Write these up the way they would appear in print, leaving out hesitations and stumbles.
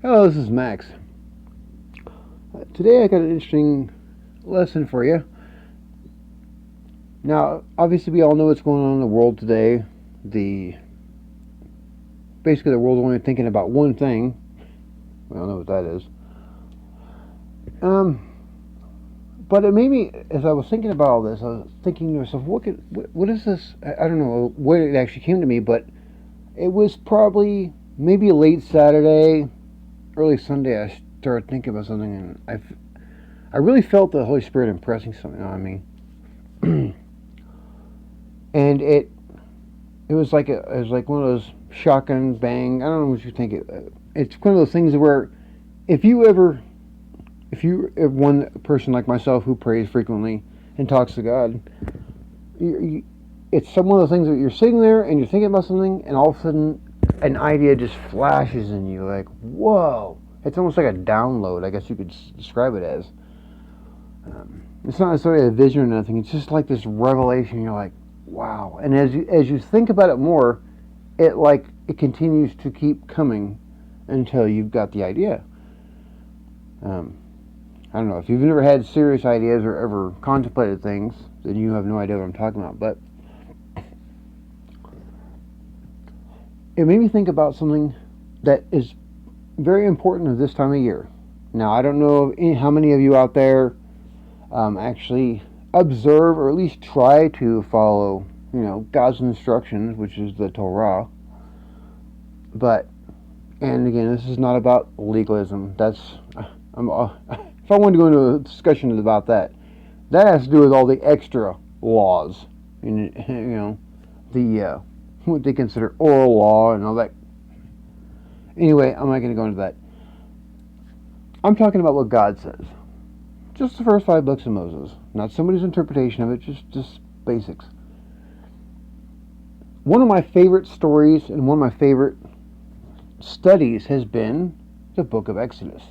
Hello, this is Max. Today I got an interesting lesson for you. Now, obviously, we all know what's going on in the world today. The Basically, the world's only thinking about one thing. We all know what that is. Um, but it made me, as I was thinking about all this, I was thinking to myself, what is this? I don't know where it actually came to me, but it was probably maybe late Saturday, early Sunday. I started thinking about something, and I really felt the Holy Spirit impressing something on me. And it was like one of those shotgun bang. I don't know what you think. It's one of those things where if you ever if you are one person like myself who prays frequently and talks to God, it's some one of those things that you're sitting there and you're thinking about something, and all of a sudden an idea just flashes in you, like whoa! It's almost like a download. I guess you could describe it as. It's not necessarily a vision or nothing. It's just like this revelation. You're like, wow! And as you think about it more, it continues to keep coming until you've got the idea. Um, I don't know if you've never had serious ideas or ever contemplated things, then you have no idea what I'm talking about. But it made me think about something that is very important at this time of year. Now, I don't know how many of you out there actually observe or at least try to follow, God's instructions, which is the Torah. But and again, this is not about legalism. If I wanted to go into a discussion about that, that has to do with all the extra laws, and the what they consider oral law and all that. Anyway, I'm not going to go into that. I'm talking about what God says. Just the first 5 books of Moses, not somebody's interpretation of it. Just basics. One of my favorite stories and one of my favorite studies has been the book of Exodus,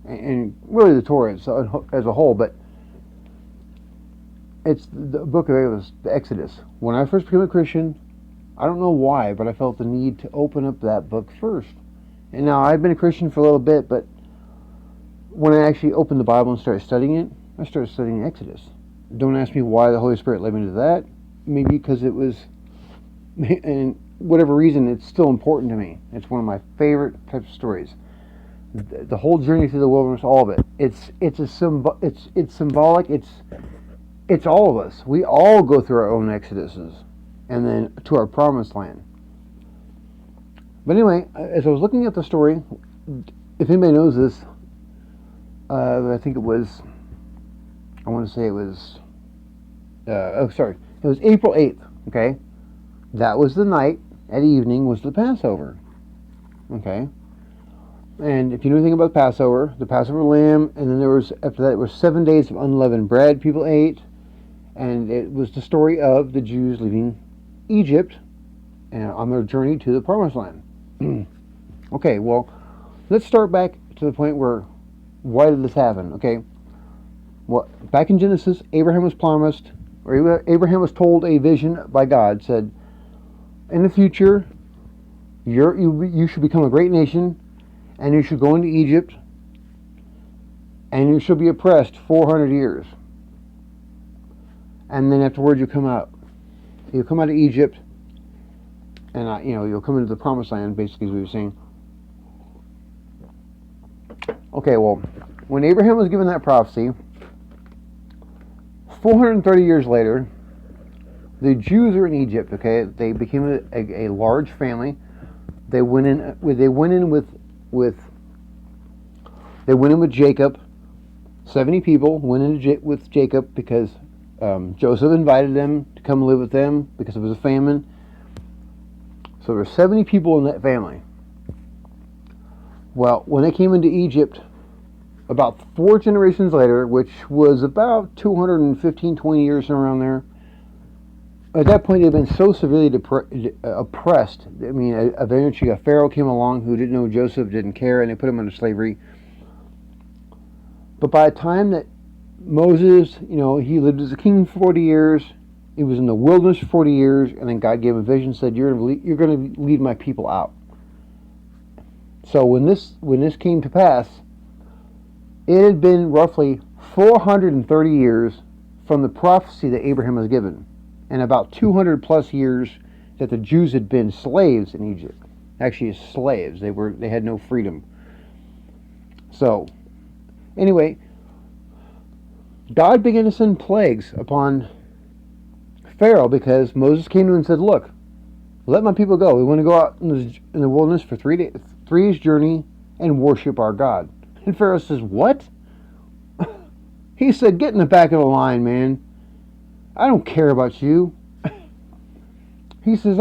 and really the Torah as a whole, but it's the book of Exodus. When I first became a Christian, I don't know why, but I felt the need to open up that book first. And now I've been a Christian for a little bit, but when I actually opened the Bible and started studying it, I started studying Exodus. Don't ask me why the Holy Spirit led me to that. Maybe because it was, and whatever reason, it's still important to me. It's one of my favorite types of stories. The whole journey through the wilderness, all of it. It's symbolic. It's all of us. We all go through our own exoduses, and then to our promised land. But anyway, as I was looking at the story, if anybody knows this, I think it was. I want to say it was. It was April 8th. Okay, that was the night. At evening was the Passover. Okay. And if you know anything about Passover, the Passover lamb, and then after that, it was 7 days of unleavened bread people ate, and it was the story of the Jews leaving Egypt and on their journey to the Promised Land. Okay, well, let's start back to the point where, why did this happen? Okay, well, back in Genesis, Abraham was promised, or Abraham was told a vision by God, said, in the future, you should become a great nation, and you should go into Egypt, and you shall be oppressed 400 years. And then afterwards you come out. You'll come out of Egypt, and you'll come into the Promised Land, basically, as we were saying. Okay, well, when Abraham was given that prophecy, 430 years later, the Jews are in Egypt. Okay, they became a large family. They went in with Jacob. 70 people went in with Jacob because Joseph invited them to come live with them because it was a famine. So there were 70 people in that family. Well, when they came into Egypt, about 4 generations later, which was about 220 years around there, at that point they'd been so severely oppressed. I mean, eventually a Pharaoh came along who didn't know Joseph, didn't care, and they put him into slavery. But by the time that Moses, he lived as a king for 40 years, he was in the wilderness for 40 years, and then God gave him a vision and said, you're going to lead my people out. So when this came to pass, it had been roughly 430 years from the prophecy that Abraham was given, and about 200 plus years that the Jews had been slaves in Egypt. Actually, slaves. They had no freedom. So, anyway, God began to send plagues upon Pharaoh because Moses came to him and said, "Look, let my people go. We want to go out in the wilderness for 3 days journey and worship our God." And Pharaoh says, "What?" He said, "Get in the back of the line, man. I don't care about you." He says,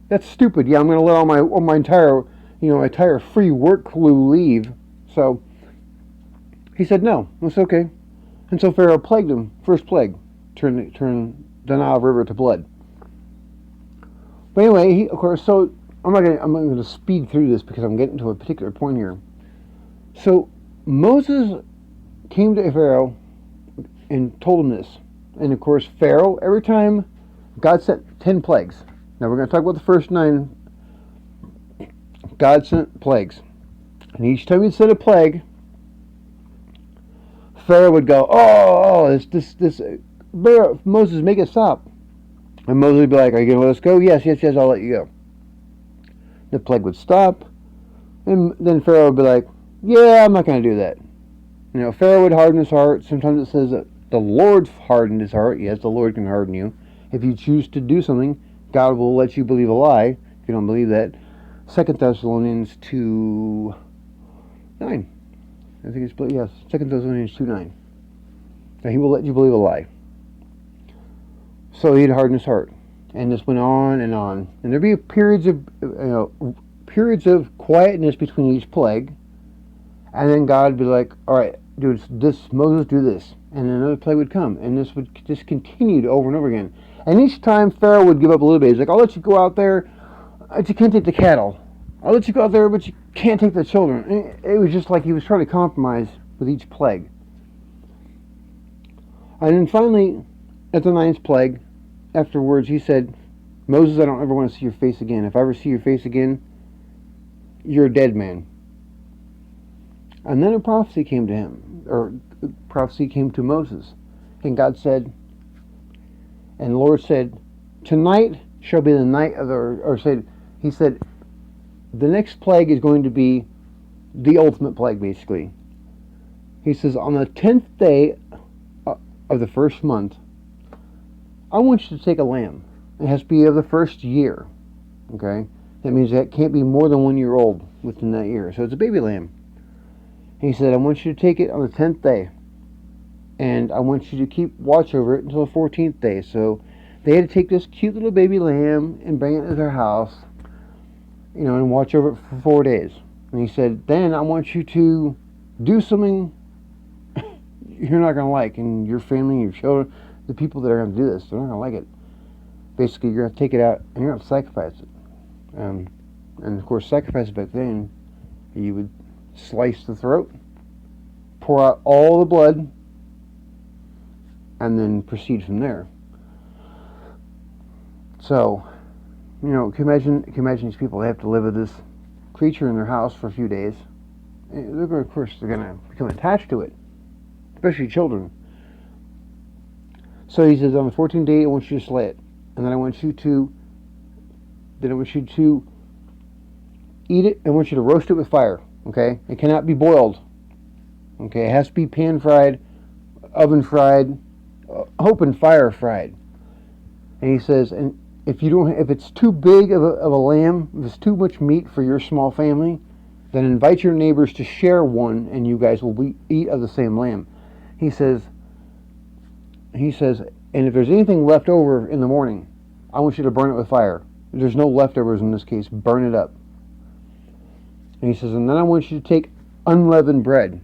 "That's stupid. Yeah, I'm going to let all my entire free work crew leave." So he said, "No, it's okay." And so Pharaoh plagued him. First plague, turn the Nile River to blood. But anyway, of course. So I'm not going to speed through this because I'm getting to a particular point here. So Moses came to Pharaoh and told him this. And of course, Pharaoh, every time God sent 10 plagues. Now we're going to talk about the first 9. God sent plagues. And each time he sent a plague, Pharaoh would go, this, Moses, make it stop. And Moses would be like, "Are you going to let us go?" Yes, I'll let you go. The plague would stop. And then Pharaoh would be like, "Yeah, I'm not going to do that." Pharaoh would harden his heart. Sometimes it says that the Lord hardened his heart. Yes, the Lord can harden you. If you choose to do something, God will let you believe a lie. If you don't believe that, 2 Thessalonians 2:9. I think it's, yes, 2 Thessalonians 2:9. That he will let you believe a lie. So he'd harden his heart. And this went on. And there'd be periods of quietness between each plague. And then God would be like, "All right, do this, Moses, do this." And another plague would come. And this would just continue over and over again. And each time Pharaoh would give up a little bit. He's like, "I'll let you go out there, but you can't take the cattle. I'll let you go out there, but you can't take the children." And it was just like he was trying to compromise with each plague. And then finally, at the 9th plague, afterwards, he said, "Moses, I don't ever want to see your face again. If I ever see your face again, you're a dead man." And then a prophecy came to him, or a prophecy came to Moses. And God said, and the Lord said, "Tonight shall be the night of he said, the next plague is going to be the ultimate plague, basically. He says, on the 10th day of the first month, I want you to take a lamb. It has to be of the first year. Okay? That means that can't be more than 1 year old within that year. So it's a baby lamb. He said, I want you to take it on the 10th day. And I want you to keep watch over it until the 14th day. So they had to take this cute little baby lamb and bring it to their house, and watch over it for 4 days. And he said, then I want you to do something you're not going to like. And your family, your children, the people that are going to do this, they're not going to like it. Basically, you're going to take it out and you're going to sacrifice it. And of course, sacrifice back then, you would slice the throat, pour out all the blood, and then proceed from there. So, can you imagine these people, they have to live with this creature in their house for a few days. Of course, they're going to become attached to it, especially children. So he says, on the 14th day, I want you to slay it. And then I want you to eat it. I want you to roast it with fire. Okay? It cannot be boiled. Okay? It has to be pan fried, oven fried, open fire fried. And he says, and if it's too big of a lamb, if it's too much meat for your small family, then invite your neighbors to share one, and you guys will eat of the same lamb. He says, and if there's anything left over in the morning, I want you to burn it with fire. If there's no leftovers in this case, burn it up. And he says, and then I want you to take unleavened bread.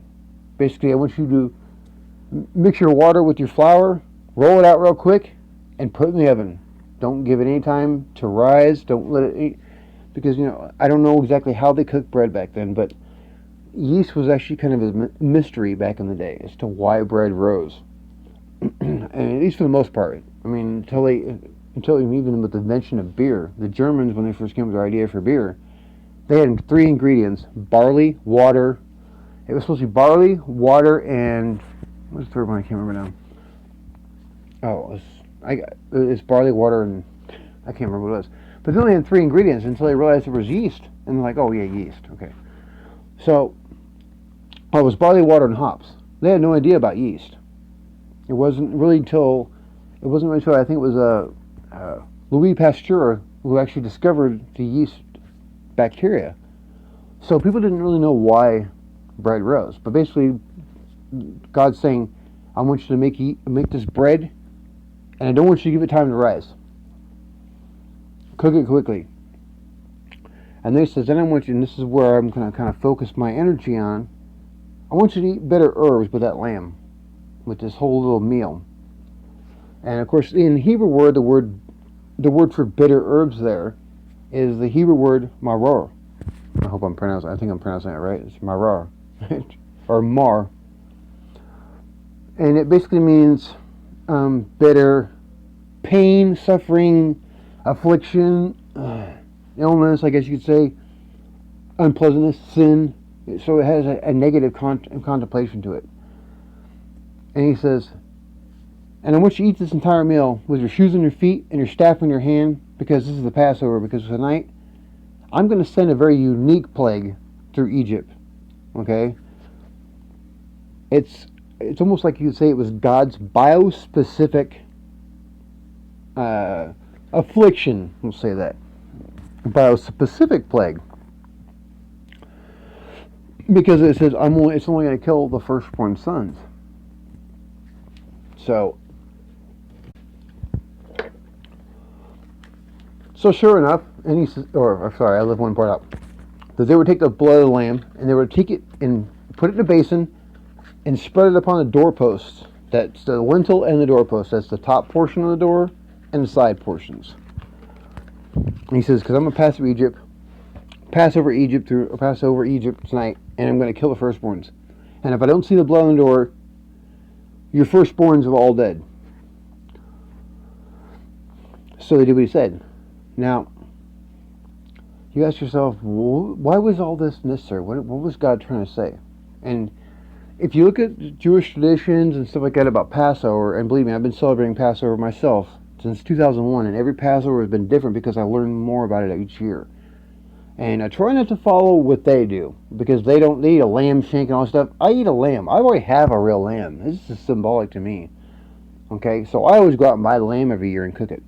Basically, I want you to mix your water with your flour, roll it out real quick, and put it in the oven. Don't give it any time to rise. Don't let it eat. Because, I don't know exactly how they cooked bread back then, but yeast was actually kind of a mystery back in the day as to why bread rose. And at least for the most part. I mean, until even with the invention of beer. The Germans, when they first came with their idea for beer, They had three ingredients: barley, water. It was supposed to be barley, water, and what's the third one? I can't remember now. Oh, it's barley, water, and I can't remember what it was. But they only had three ingredients until they realized there was yeast, and they're like, "Oh yeah, yeast. Okay." So, it was barley, water, and hops. They had no idea about yeast. It wasn't really until I think it was Louis Pasteur who actually discovered the yeast bacteria. So people didn't really know why bread rose. But basically, God's saying, I want you to make this bread, and I don't want you to give it time to rise. Cook it quickly. And then he says, then I want you, and this is where I'm going to kind of focus my energy on, I want you to eat bitter herbs with that lamb, with this whole little meal. And of course, in Hebrew word, the word for bitter herbs there is the Hebrew word maror. I think I'm pronouncing it right. It's maror, or mar. And it basically means bitter, pain, suffering, affliction, illness, I guess you could say, unpleasantness, sin. So it has a negative contemplation to it. And he says, and I want you to eat this entire meal with your shoes on your feet and your staff in your hand, because this is the Passover, because tonight I'm going to send a very unique plague through Egypt. Okay? It's almost like you could say it was God's biospecific affliction. We'll say that. Biospecific plague. Because it says it's only going to kill the firstborn sons. So sure enough, and he says, I left one part out, that they would take the blood of the lamb and they would take it and put it in a basin and spread it upon the doorposts. That's the lintel and the doorpost. That's the top portion of the door and the side portions. And he says, because I'm going to pass over Egypt tonight, and I'm going to kill the firstborns. And if I don't see the blood on the door, your firstborns are all dead. So they did what he said. Now, you ask yourself, why was all this necessary? What was God trying to say? And if you look at Jewish traditions and stuff like that about Passover, and believe me, I've been celebrating Passover myself since 2001, and every Passover has been different because I learn more about it each year. And I try not to follow what they do, because they eat a lamb shank and all that stuff. I eat a lamb. I already have a real lamb. This is symbolic to me. Okay, so I always go out and buy the lamb every year and cook it.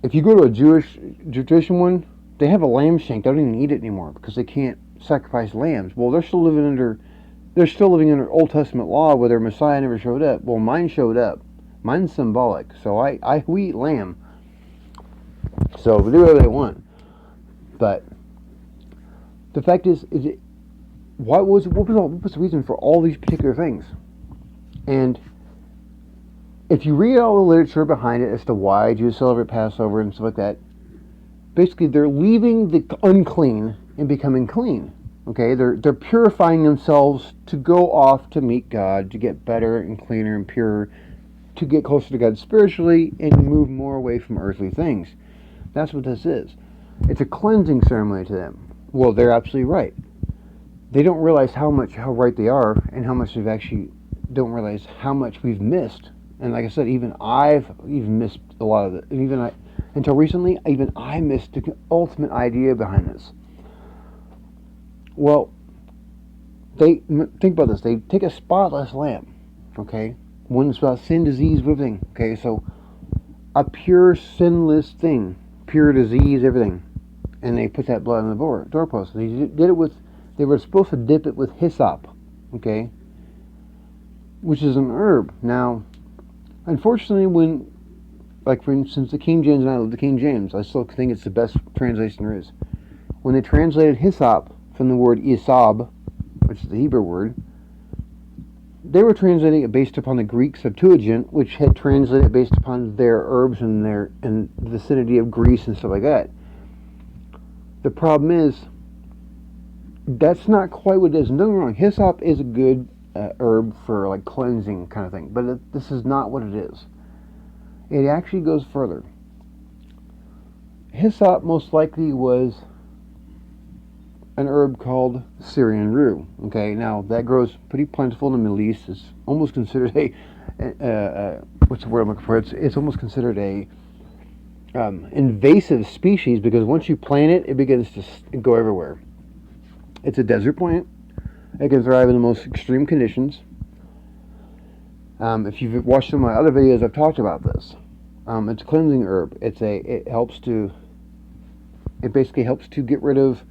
If you go to a Jewish tradition one, they have a lamb shank. They don't even eat it anymore because they can't sacrifice lambs. Well, they're still living under Old Testament law where their Messiah never showed up. Well, mine showed up. Mine's symbolic. So we eat lamb. So they do whatever they want. But the fact is what was the reason for all these particular things? And if you read all the literature behind it as to why Jews celebrate Passover and stuff like that, basically they're leaving the unclean and becoming clean. Okay, they're purifying themselves to go off to meet God, to get better and cleaner and purer, to get closer to God spiritually and move more away from earthly things. That's what this is. It's a cleansing ceremony to them. Well, they're absolutely right. They don't realize how right they are, and how much they've actually don't realize how much we've missed. And like I said, I've missed a lot of it. Until recently, even I missed the ultimate idea behind this. Well, think about this. They take a spotless lamb, okay? One that's without sin, disease, everything. Okay, so a pure, sinless thing, pure disease, everything, and they put that blood on the doorpost. And they were supposed to dip it with hyssop, okay, which is an herb. Now, unfortunately, for instance, the King James, and I love the King James, I still think it's the best translation there is. When they translated hyssop from the word isab, which is the Hebrew word, they were translating it based upon the Greek Septuagint, which had translated it based upon their herbs and the vicinity of Greece and stuff like that. The problem is, that's not quite what it is. Don't get me wrong, hyssop is a good herb for like cleansing kind of thing, but this is not what it is. It actually goes further. Hyssop most likely was an herb called Syrian rue. Okay, now that grows pretty plentiful in the Middle East. It's almost considered what's the word I'm looking for? It's almost considered a invasive species because once you plant it, it begins to go everywhere. It's a desert plant. It can thrive in the most extreme conditions. If you've watched some of my other videos, I've talked about this. It's a cleansing herb. It basically helps to get rid of.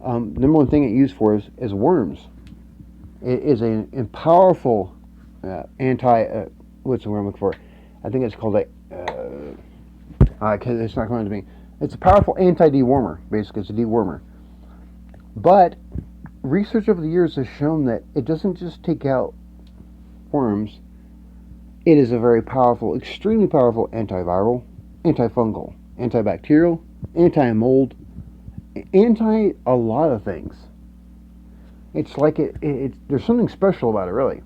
Number one thing it's used for is worms. It is a powerful what's the word I'm looking for? I think it's called it's not coming to me. It's a powerful anti-dewormer. Basically, it's a dewormer. But research over the years has shown that it doesn't just take out worms. It is a very powerful, extremely powerful antiviral, antifungal, antibacterial, anti-mold, anti a lot of things. It's like there's something special about it, really.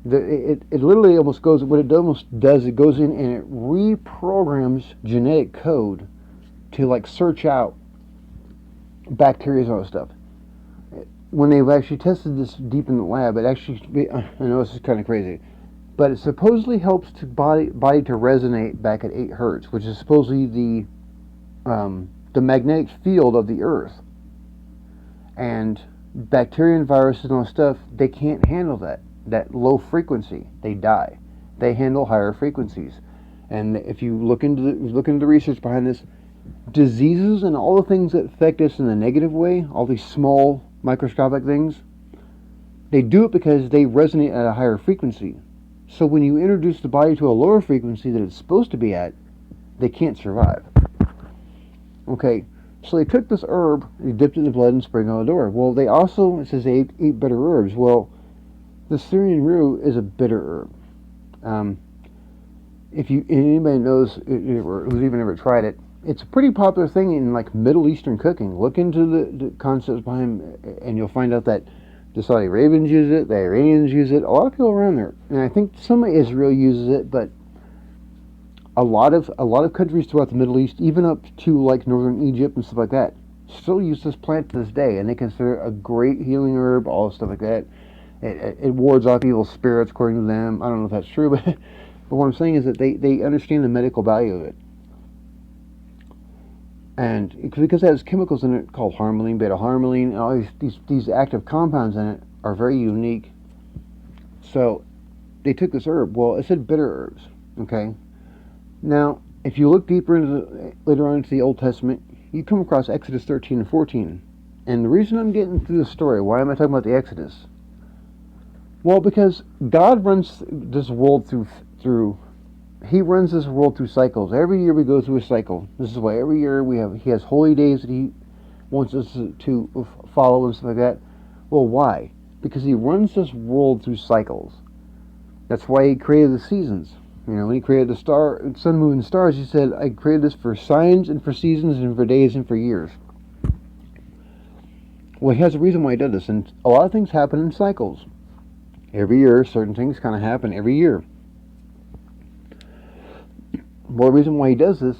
It literally almost goes, what it almost does, it goes in and it reprograms genetic code to like search out bacteria and all that stuff. When they've actually tested this deep in the lab, it actually, I know this is kind of crazy, but it supposedly helps to body to resonate back at 8 hertz, which is supposedly the magnetic field of the Earth. And bacteria and viruses and all that stuff, they can't handle that low frequency. They die. They handle higher frequencies. And if you look into the research behind this, diseases and all the things that affect us in a negative way, all these small microscopic things, they do it because they resonate at a higher frequency. So when you introduce the body to a lower frequency that it's supposed to be at, they can't survive. Okay, so they took this herb, they dipped it in the blood and sprayed it on the door. Well, they also, it says they ate bitter herbs. Well, the Syrian rue is a bitter herb. If anybody knows who's even ever tried it, it's a pretty popular thing in like Middle Eastern cooking. Look into the concepts behind, and you'll find out that the Saudi Arabians use it, the Iranians use it, a lot of people around there, and I think some of Israel uses it, but a lot of countries throughout the Middle East, even up to like northern Egypt and stuff like that, still use this plant to this day, and they consider it a great healing herb, all stuff like that. It wards off evil spirits, according to them. I don't know if that's true, but what I'm saying is that they understand the medical value of it. And because it has chemicals in it called harmaline, beta-harmaline, and all these active compounds in it are very unique. So they took this herb. Well, it said bitter herbs. Okay. Now, if you look deeper later on into the Old Testament, you come across Exodus 13 and 14. And the reason I'm getting through the story, why am I talking about the Exodus? Well, because God runs this world He runs this world through cycles. Every year we go through a cycle. This is why every year He has holy days that He wants us to follow and stuff like that. Well, why? Because He runs this world through cycles. That's why He created the seasons. You know, when He created the sun, moon, and stars, He said, I created this for signs and for seasons and for days and for years. Well, He has a reason why He did this, and a lot of things happen in cycles. Every year, certain things kind of happen every year. Well, the reason why He does this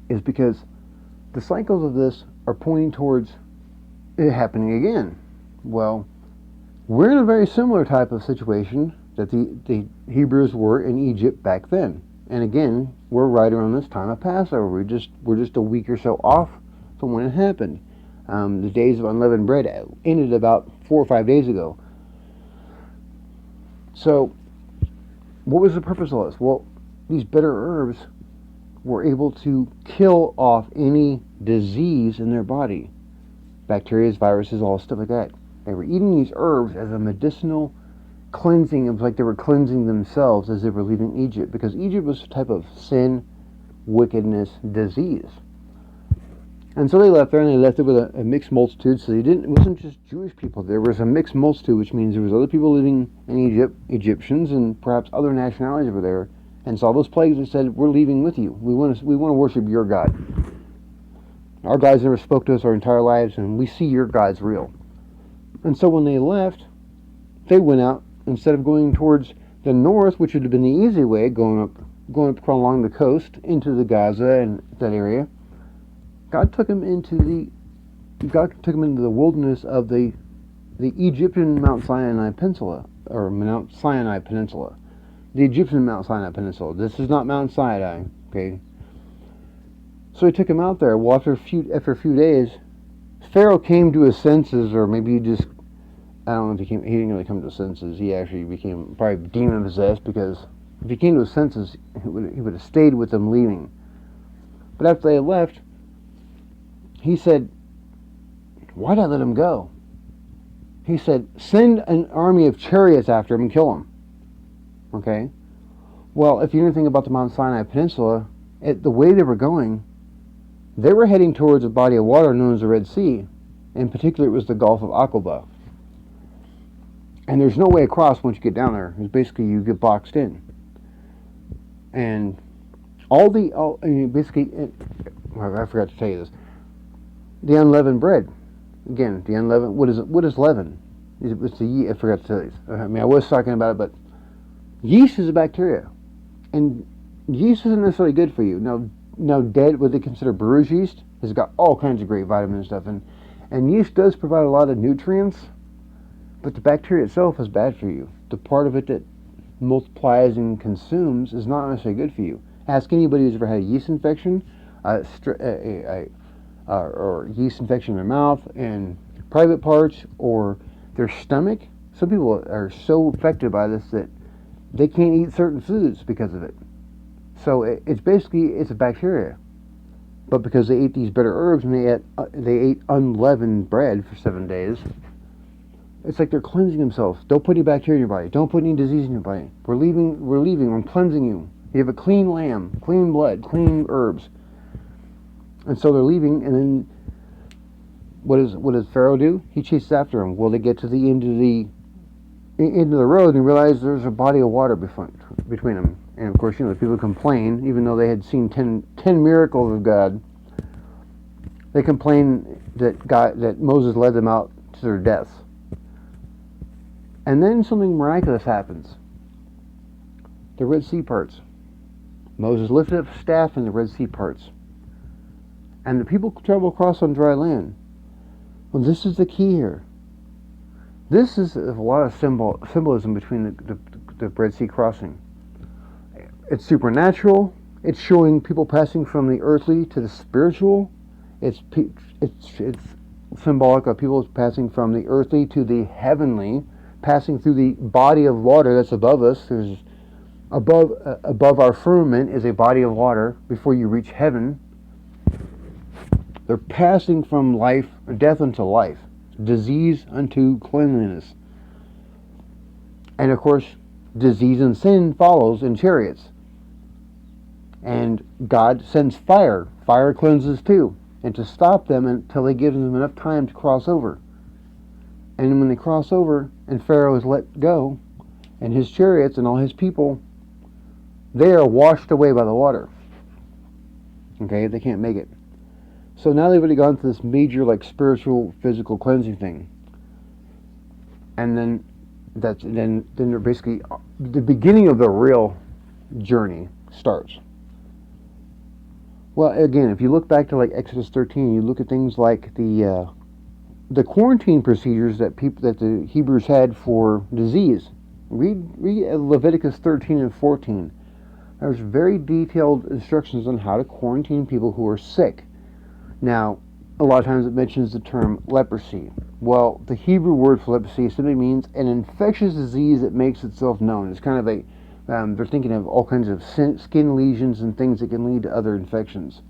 is because the cycles of this are pointing towards it happening again. Well, we're in a very similar type of situation that the Hebrews were in Egypt back then. And again, we're right around this time of Passover. We're just a week or so off from when it happened. The days of unleavened bread ended about 4 or 5 days ago. So, what was the purpose of this? Well, these bitter herbs were able to kill off any disease in their body. Bacteria, viruses, all stuff like that. They were eating these herbs as a medicinal cleansing. It was like they were cleansing themselves as they were leaving Egypt, because Egypt was a type of sin, wickedness, disease. And so they left there, and they left it with a mixed multitude. So it wasn't just Jewish people. There was a mixed multitude, which means there was other people living in Egypt, Egyptians, and perhaps other nationalities over there, and saw those plagues and said, we're leaving with you. We want to worship your God. Our gods never spoke to us our entire lives, and we see your God's real. And so when they left, they went out, instead of going towards the north, which would have been the easy way, going up along the coast into the Gaza and that area, God took them into the God took him into the wilderness of the Egyptian Mount Sinai Peninsula, or Mount Sinai Peninsula. The Egyptian Mount Sinai Peninsula. This is not Mount Sinai, okay? So he took him out there. Well, after a few days, Pharaoh came to his senses, or maybe he just, I don't know if he didn't really come to his senses. He actually became probably demon possessed, because if he came to his senses, he would have stayed with them leaving. But after they left, he said, why did I let him go? He said, send an army of chariots after him and kill him. Okay? Well, if you know anything about the Mount Sinai Peninsula, the way they were going, they were heading towards a body of water known as the Red Sea. In particular, it was the Gulf of Aqaba. And there's no way across once you get down there. It's basically you get boxed in. And I forgot to tell you this. The unleavened bread. Again, the unleavened, what is leaven? It's the yeast. I forgot to tell you. I mean, I was talking about it, but yeast is a bacteria. And yeast isn't necessarily good for you. Now what they consider brewer's yeast has got all kinds of great vitamins and stuff. And yeast does provide a lot of nutrients, but the bacteria itself is bad for you. The part of it that multiplies and consumes is not necessarily good for you. Ask anybody who's ever had a yeast infection, or yeast infection in their mouth and private parts or their stomach. Some people are so affected by this that they can't eat certain foods because of it. So it's a bacteria. But because they ate these bitter herbs and they ate unleavened bread for 7 days, it's like they're cleansing themselves. Don't put any bacteria in your body. Don't put any disease in your body. We're leaving. I'm cleansing you. You have a clean lamb, clean blood, clean herbs. And so they're leaving, and then what does Pharaoh do? He chases after them. Well, they get to the end of the road and realize there's a body of water between them. And of course, the people complain, even though they had seen 10 miracles of God. They complain that Moses led them out to their deaths. And then something miraculous happens. The Red Sea parts. Moses lifted up a staff and the Red Sea parts. And the people travel across on dry land. Well, this is the key here. This is a lot of symbolism between the Red Sea crossing. It's supernatural. It's showing people passing from the earthly to the spiritual. It's symbolic of people passing from the earthly to the heavenly, passing through the body of water that's above us. There's above our firmament is a body of water before you reach heaven. They're passing from death unto life, disease unto cleanliness. And of course, disease and sin follows in chariots. And God sends fire. Fire cleanses too. And to stop them until He gives them enough time to cross over. And when they cross over and Pharaoh is let go, and his chariots and all his people, they are washed away by the water. Okay, they can't make it. So now they've already gone through this major spiritual, physical cleansing thing. And then they're basically, the beginning of the real journey starts. Well, again, if you look back to Exodus 13, you look at things like the quarantine procedures that the Hebrews had for disease. Read Leviticus 13 and 14. There's very detailed instructions on how to quarantine people who are sick. Now, a lot of times it mentions the term leprosy. Well, the Hebrew word for leprosy simply means an infectious disease that makes itself known. It's kind of they're thinking of all kinds of skin lesions and things that can lead to other infections.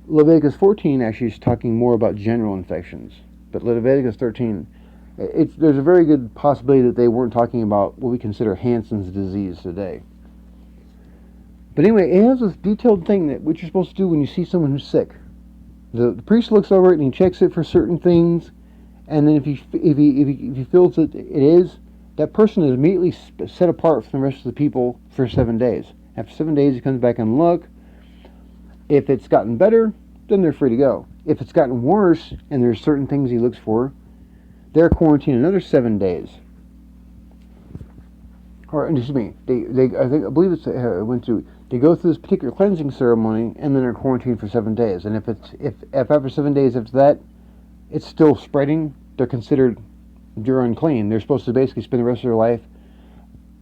Leviticus 14 actually is talking more about general infections. But Leviticus 13, there's a very good possibility that they weren't talking about what we consider Hansen's disease today. But anyway, it has this detailed thing that what you're supposed to do when you see someone who's sick. The priest looks over it and he checks it for certain things, and then if he feels that it is, that person is immediately set apart from the rest of the people for 7 days. After 7 days, he comes back and look. If it's gotten better, then they're free to go. If it's gotten worse, and there's certain things he looks for, they're quarantined another 7 days. Or excuse me, they go through this particular cleansing ceremony, and then they're quarantined for 7 days. And if after 7 days after that, it's still spreading, they're unclean. They're supposed to basically spend the rest of their life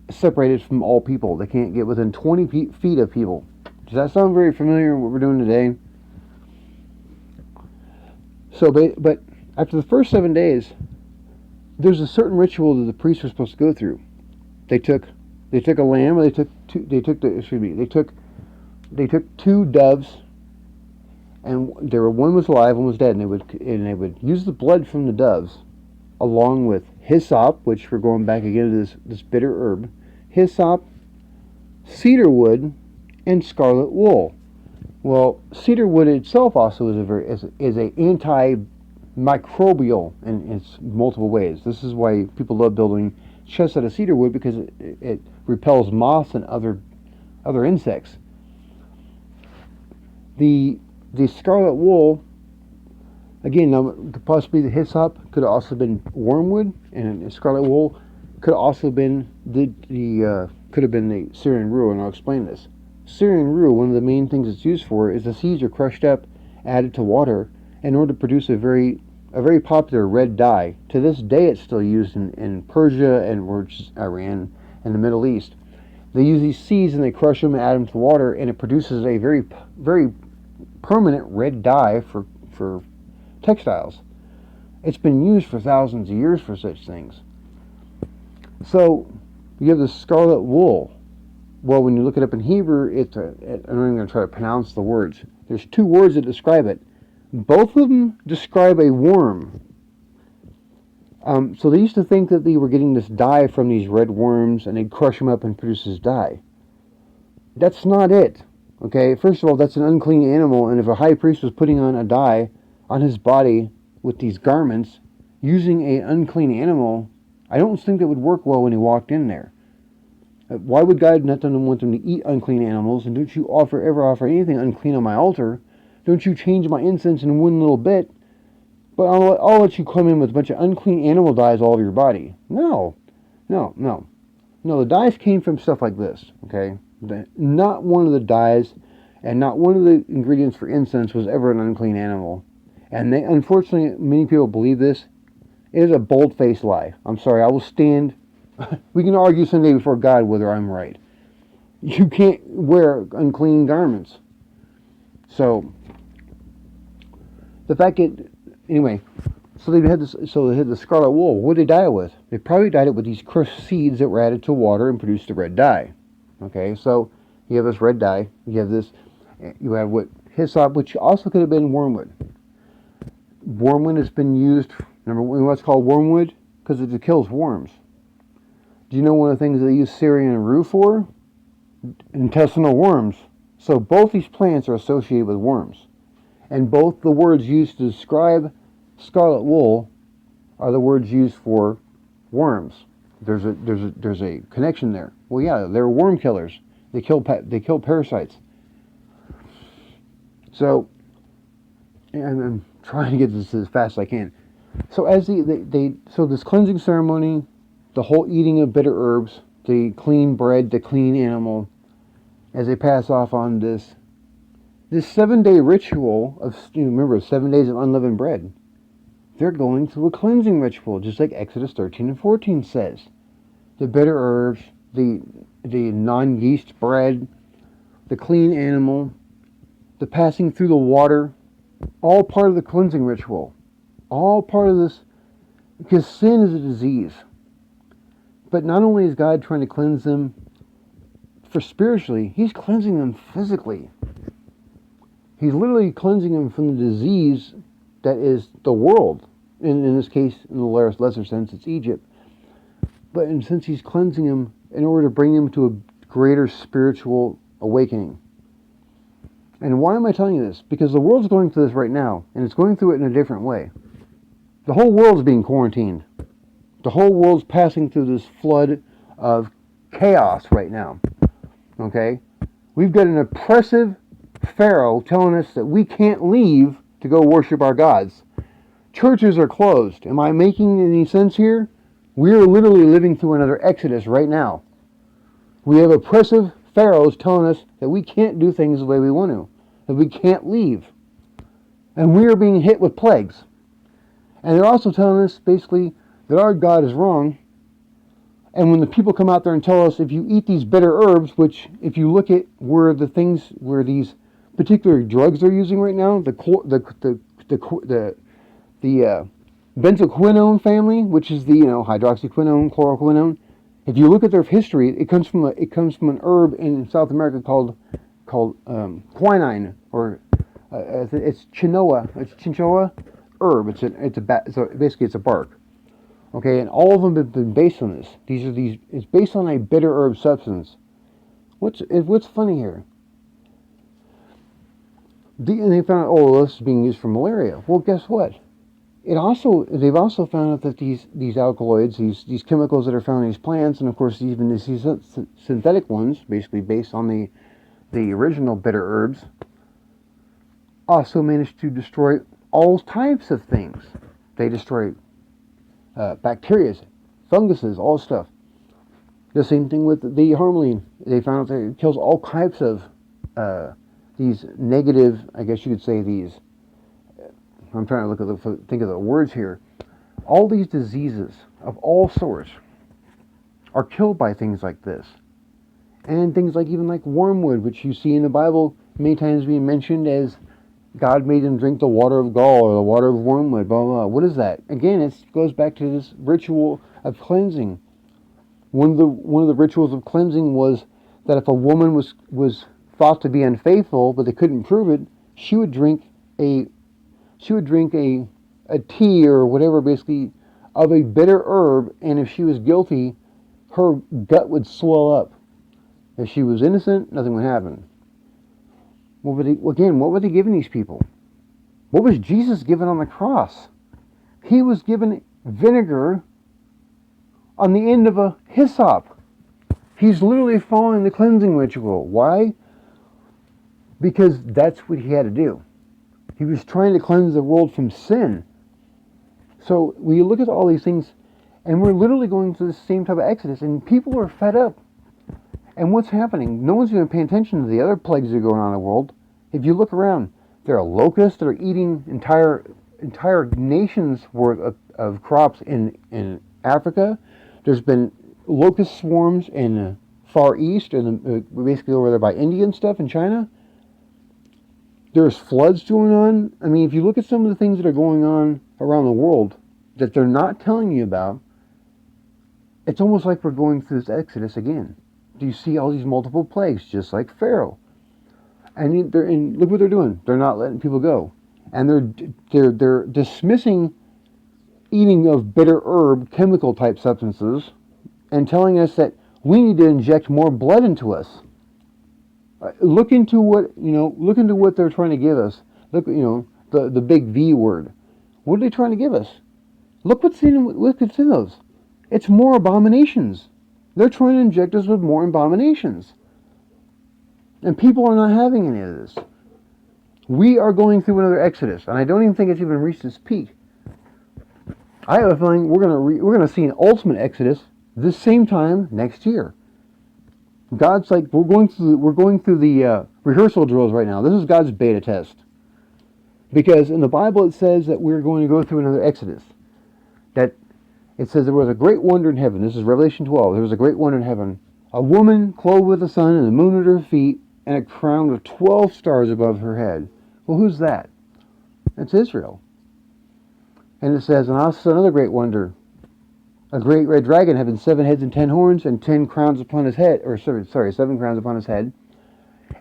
separated from all people. They can't get within 20 feet of people. Does that sound very familiar with what we're doing today? So, but after the first 7 days, there's a certain ritual that the priests are supposed to go through. They took a lamb, or they took two doves, and one was alive, one was dead, and they would use the blood from the doves, along with hyssop, which we're going back again to this bitter herb, hyssop, cedar wood, and scarlet wool. Well, cedar wood itself also is a antimicrobial in its multiple ways. This is why people love building chests out of cedar wood, because it repels moths and other insects. The scarlet wool, again, now possibly the hyssop could have also been wormwood, and scarlet wool could have also been the Syrian rue, and I'll explain this. Syrian rue, one of the main things it's used for is the seeds are crushed up, added to water in order to produce a very popular red dye. To this day, it's still used in Persia and Iran and the Middle East. They use these seeds and they crush them and add them to water, and it produces a very permanent red dye for textiles. It's been used for thousands of years for such things. So you have the scarlet wool. Well, when you look it up in Hebrew, I'm not even going to try to pronounce the words. There's two words that describe it. Both of them describe a worm. So they used to think that they were getting this dye from these red worms, and they'd crush them up and produce this dye. That's not it. Okay, first of all, that's an unclean animal, and if a high priest was putting on a dye on his body with these garments, using an unclean animal, I don't think that would work well when he walked in there. Why would God not want them to eat unclean animals? And don't you ever offer anything unclean on my altar? Don't you change my incense in one little bit? But I'll let you come in with a bunch of unclean animal dyes all over your body. No. The dyes came from stuff like this, okay? Not one of the dyes and not one of the ingredients for incense was ever an unclean animal. And unfortunately, many people believe this. It is a bold-faced lie. I'm sorry, I will stand. We can argue someday before God whether I'm right. You can't wear unclean garments. So, the fact that, anyway, so they had the scarlet wool. What did they dye it with? They probably dyed it with these crushed seeds that were added to water and produced the red dye. Okay, so you have this red dye. You have what hyssop, which also could have been wormwood. Wormwood has been used. Number one, what's called wormwood because it kills worms. Do you know one of the things they use Syrian rue for? Intestinal worms. So both these plants are associated with worms. And both the words used to describe scarlet wool are the words used for worms. There's a connection there. Well, yeah, they're worm killers. They kill parasites. So, and I'm trying to get this as fast as I can. So so this cleansing ceremony, the whole eating of bitter herbs, the clean bread, the clean animal, as they pass off on this 7-day ritual of, remember, 7 days of unleavened bread. They're going through a cleansing ritual, just like Exodus 13 and 14 says. The bitter herbs, the non-yeast bread, the clean animal, the passing through the water, all part of the cleansing ritual. All part of this, because sin is a disease. But not only is God trying to cleanse them for spiritually, He's cleansing them physically. He's literally cleansing them from the disease that is the world. In this case, in the lesser sense, it's Egypt. But since He's cleansing them in order to bring them to a greater spiritual awakening. And why am I telling you this? Because the world's going through this right now, and it's going through it in a different way. The whole world's being quarantined. The whole world's passing through this flood of chaos right now. Okay? We've got an oppressive Pharaoh telling us that we can't leave to go worship our gods. Churches are closed. Am I making any sense here? We're literally living through another Exodus right now. We have oppressive pharaohs telling us that we can't do things the way we want to, that we can't leave. And we are being hit with plagues. And they're also telling us basically that our God is wrong. And when the people come out there and tell us if you eat these bitter herbs, which if you look at where these particular drugs they're using right now, the benzoquinone family, which is the hydroxyquinone, chloroquinone. If you look at their history, it comes from an herb in South America called quinine, or it's chinchoa. It's chinchoa herb. So basically it's a bark. Okay, and all of them have been based on this. It's based on a bitter herb substance. What's funny here? And they found out, oh, this is being used for malaria. Well, guess what? They've also found out that these alkaloids, these chemicals that are found in these plants, and of course even these synthetic ones, basically based on the original bitter herbs, also manage to destroy all types of things. They destroy bacteria, funguses, all stuff. The same thing with the harmaline. They found out that it kills all types of these negative, I guess you could say these. I'm trying to think of the words here. All these diseases of all sorts are killed by things like this, and things like even like wormwood, which you see in the Bible many times being mentioned as God made them drink the water of gall or the water of wormwood. Blah blah blah. What is that? Again, it goes back to this ritual of cleansing. One of the rituals of cleansing was that if a woman was thought to be unfaithful, but they couldn't prove it, she would drink a tea or whatever, basically, of a bitter herb, and if she was guilty, her gut would swell up. If she was innocent, nothing would happen. What were they giving these people? What was Jesus given on the cross? He was given vinegar on the end of a hyssop. He's literally following the cleansing ritual. Why? Because that's what he had to do. He was trying to cleanse the world from sin. So we look at all these things, and we're literally going through the same type of exodus, and people are fed up. And what's happening? No one's going to pay attention to the other plagues that are going on in the world. If you look around, there are locusts that are eating entire nations worth of crops in Africa. There's been locust swarms in the Far East, and basically over there by India and stuff in China. There's floods going on. I mean, if you look at some of the things that are going on around the world that they're not telling you about, it's almost like we're going through this exodus again. Do you see all these multiple plagues, just like Pharaoh? And look what they're doing. They're not letting people go, and they're dismissing eating of bitter herb, chemical type substances, and telling us that we need to inject more blood into us. Look into what they're trying to give us. Look, the big V word. What are they trying to give us? Look what's in those. It's more abominations. They're trying to inject us with more abominations. And people are not having any of this. We are going through another exodus, and I don't even think it's even reached its peak. I have a feeling we're going to see an ultimate exodus this same time next year. God's like, we're going through the rehearsal drills right now. This is God's beta test. Because in the Bible it says that we're going to go through another exodus. That it says there was a great wonder in heaven. This is Revelation 12. There was a great wonder in heaven. A woman clothed with the sun and the moon at her feet, and a crown of 12 stars above her head. Well, who's that? It's Israel. And it says, and I saw another great wonder. A great red dragon having 7 heads and 10 horns and 10 crowns upon his head, 7 crowns upon his head.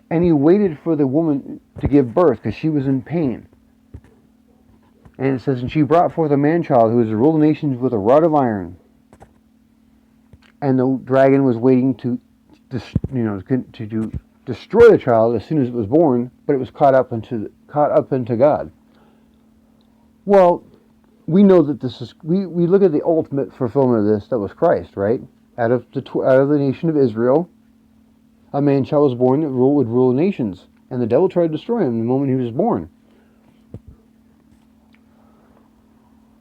And he waited for the woman to give birth because she was in pain. And it says, and she brought forth a man-child who was to rule the nations with a rod of iron. And the dragon was waiting to destroy the child as soon as it was born, but it was caught up into God. Well, we know that this is we look at the ultimate fulfillment of this. That was Christ, right? Out of the nation of Israel, a man-child was born that would rule the nations, and the devil tried to destroy him the moment he was born.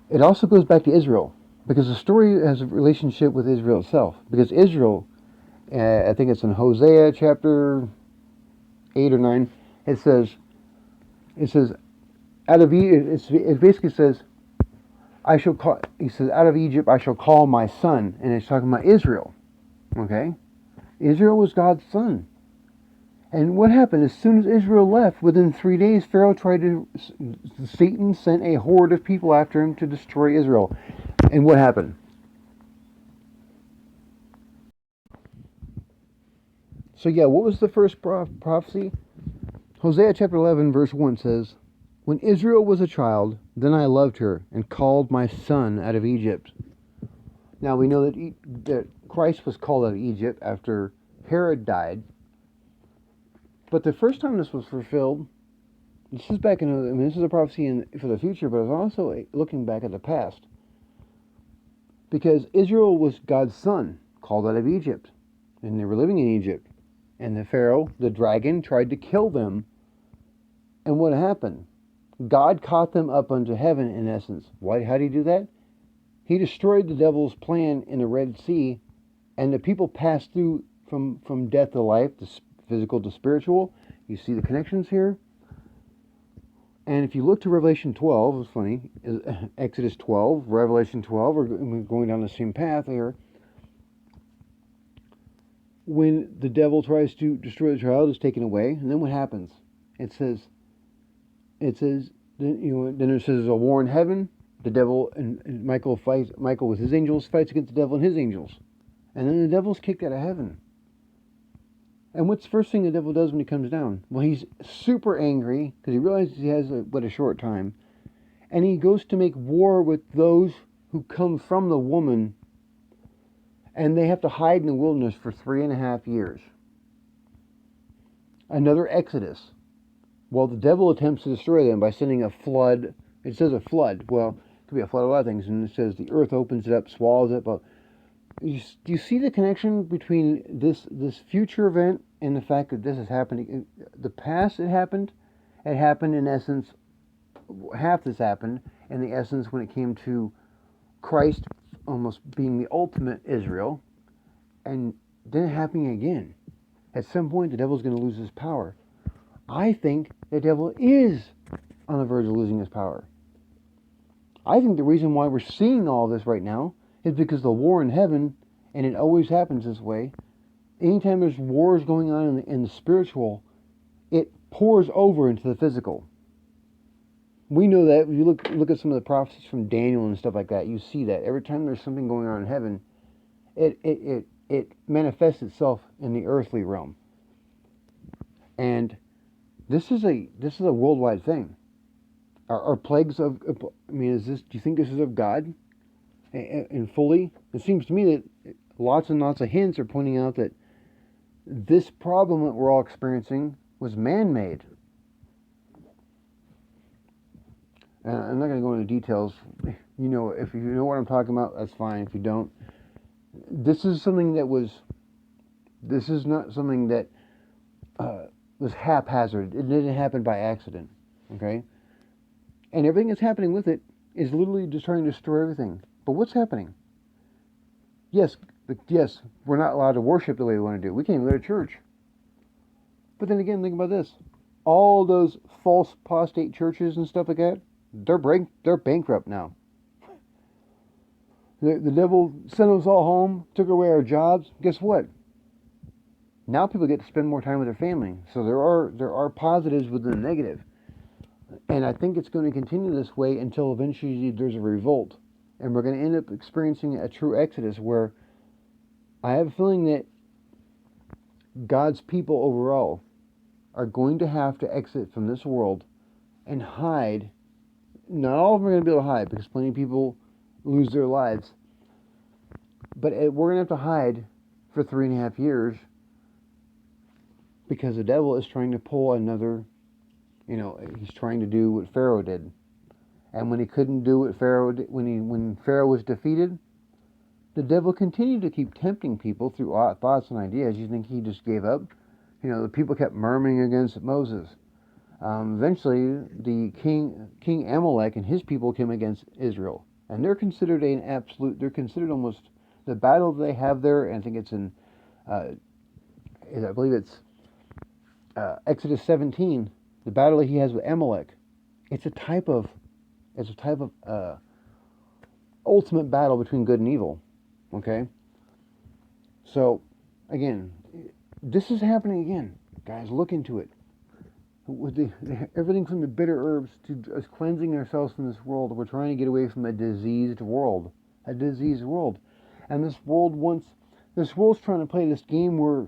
It also goes back to Israel, because the story has a relationship with Israel itself. Because Israel, I think it's in Hosea chapter 8 or 9, it says, it basically says, I shall call, he says, out of Egypt I shall call my son. And it's talking about Israel. Okay? Israel was God's son. And what happened? As soon as Israel left, within 3 days, Satan sent a horde of people after him to destroy Israel. And what happened? So yeah, what was the first prophecy? Hosea chapter 11 verse 1 says, when Israel was a child, then I loved her and called my son out of Egypt. Now we know that Christ was called out of Egypt after Herod died. But the first time this was fulfilled, this is back in, this is a prophecy for the future, but it's also looking back at the past. Because Israel was God's son, called out of Egypt. And they were living in Egypt. And the Pharaoh, the dragon, tried to kill them. And what happened? God caught them up unto heaven, in essence. Why? How did he do that? He destroyed the devil's plan in the Red Sea, and the people passed through from death to life, to physical to spiritual. You see the connections here? And if you look to Revelation 12, it's funny, Exodus 12, Revelation 12, we're going down the same path here. When the devil tries to destroy the child, it's taken away, and then what happens? It says, then it says there's a war in heaven. The devil and Michael with his angels fights against the devil and his angels. And then the devil's kicked out of heaven. And what's the first thing the devil does when he comes down? Well, he's super angry because he realizes he has but a short time. And he goes to make war with those who come from the woman. And they have to hide in the wilderness for 3.5 years. Another Exodus. Well, the devil attempts to destroy them by sending a flood. It says a flood. Well, it could be a flood of a lot of things. And it says the earth opens it up, swallows it. But do you see the connection between this future event and the fact that this is happening? The past it happened in essence, half this happened in the essence when it came to Christ almost being the ultimate Israel, and then happening again. At some point, the devil's going to lose his power. I think the devil is on the verge of losing his power. I think the reason why we're seeing all this right now is because the war in heaven, and it always happens this way. Anytime there's wars going on in the spiritual, it pours over into the physical. We know that if you look at some of the prophecies from Daniel and stuff like that, you see that every time there's something going on in heaven, it manifests itself in the earthly realm. And this is a worldwide thing. Are plagues of? I mean, do you think this is of God? And fully, it seems to me that lots and lots of hints are pointing out that this problem that we're all experiencing was man-made. I'm not going to go into details. If you know what I'm talking about, that's fine. If you don't, this is not something that was haphazard. It didn't happen by accident. Okay? And everything that's happening with it is literally just trying to destroy everything. But what's happening? Yes, we're not allowed to worship the way we want to do. We can't even go to church. But then again, think about this. All those false apostate churches and stuff like that, they're bankrupt now. The devil sent us all home, took away our jobs. Guess what? Now people get to spend more time with their family. So there are positives within the negative. And I think it's going to continue this way until eventually there's a revolt. And we're going to end up experiencing a true exodus where I have a feeling that God's people overall are going to have to exit from this world and hide. Not all of them are going to be able to hide because plenty of people lose their lives. But we're going to have to hide for 3.5 years because the devil is trying to pull another, he's trying to do what Pharaoh did. And when he couldn't do what Pharaoh did, when Pharaoh was defeated, the devil continued to keep tempting people through thoughts and ideas. You think he just gave up? The people kept murmuring against Moses. Eventually, the King Amalek and his people came against Israel. And they're considered almost the battle they have there, and I think it's I believe it's Exodus 17, the battle that he has with Amalek. It's a type of ultimate battle between good and evil. Okay? So, again, this is happening again. Guys, look into it. With everything from the bitter herbs to us cleansing ourselves from this world, we're trying to get away from a diseased world. A diseased world. And this world's trying to play this game where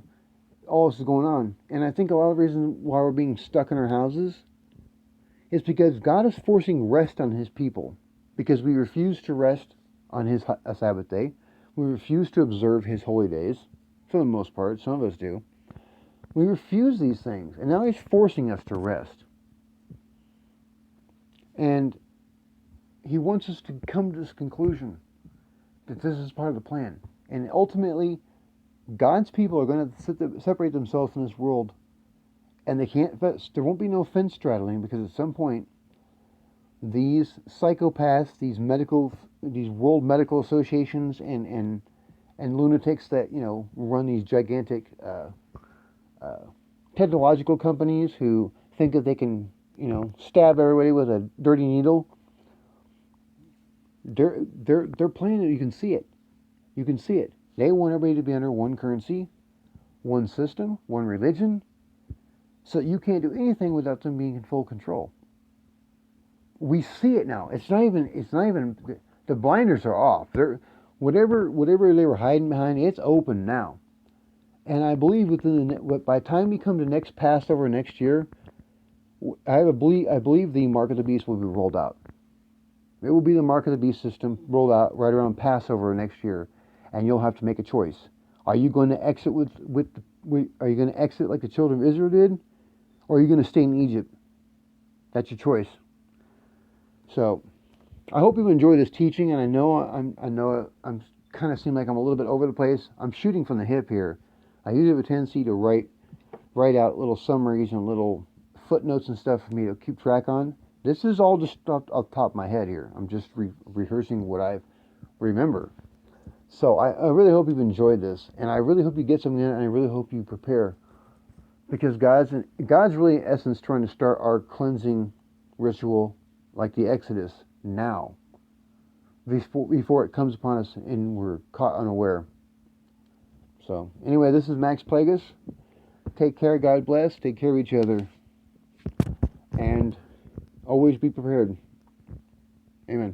all this is going on. And I think a lot of the reason why we're being stuck in our houses is because God is forcing rest on His people. Because we refuse to rest on His Sabbath day. We refuse to observe His holy days. For the most part, some of us do. We refuse these things. And now He's forcing us to rest. And He wants us to come to this conclusion that this is part of the plan. And ultimately, God's people are going to separate themselves from this world, and there won't be no fence straddling, because at some point, these psychopaths, these world medical associations, and lunatics that run these gigantic technological companies who think that they can stab everybody with a dirty needle. They're playing it. You can see it. You can see it. They want everybody to be under one currency, one system, one religion, so you can't do anything without them being in full control. We see it now. It's not even. The blinders are off. Whatever they were hiding behind, it's open now. And I believe by the time we come to next Passover next year, I believe the Mark of the Beast will be rolled out. It will be the Mark of the Beast system rolled out right around Passover next year, and you'll have to make a choice. Are you going to exit Are you going to exit like the children of Israel did, or are you going to stay in Egypt? That's your choice. So, I hope you enjoy this teaching, and I know I'm kind of seem like I'm a little bit over the place. I'm shooting from the hip here. I usually have a tendency to write out little summaries and little footnotes and stuff for me to keep track on. This is all just off the top of my head here. I'm just rehearsing what I remember. So I really hope you've enjoyed this, and I really hope you get something in it, and I really hope you prepare, because God's really in essence trying to start our cleansing ritual like the Exodus now, before it comes upon us and we're caught unaware. So anyway, this is Max Plagueis. Take care. God bless. Take care of each other, and always be prepared. Amen.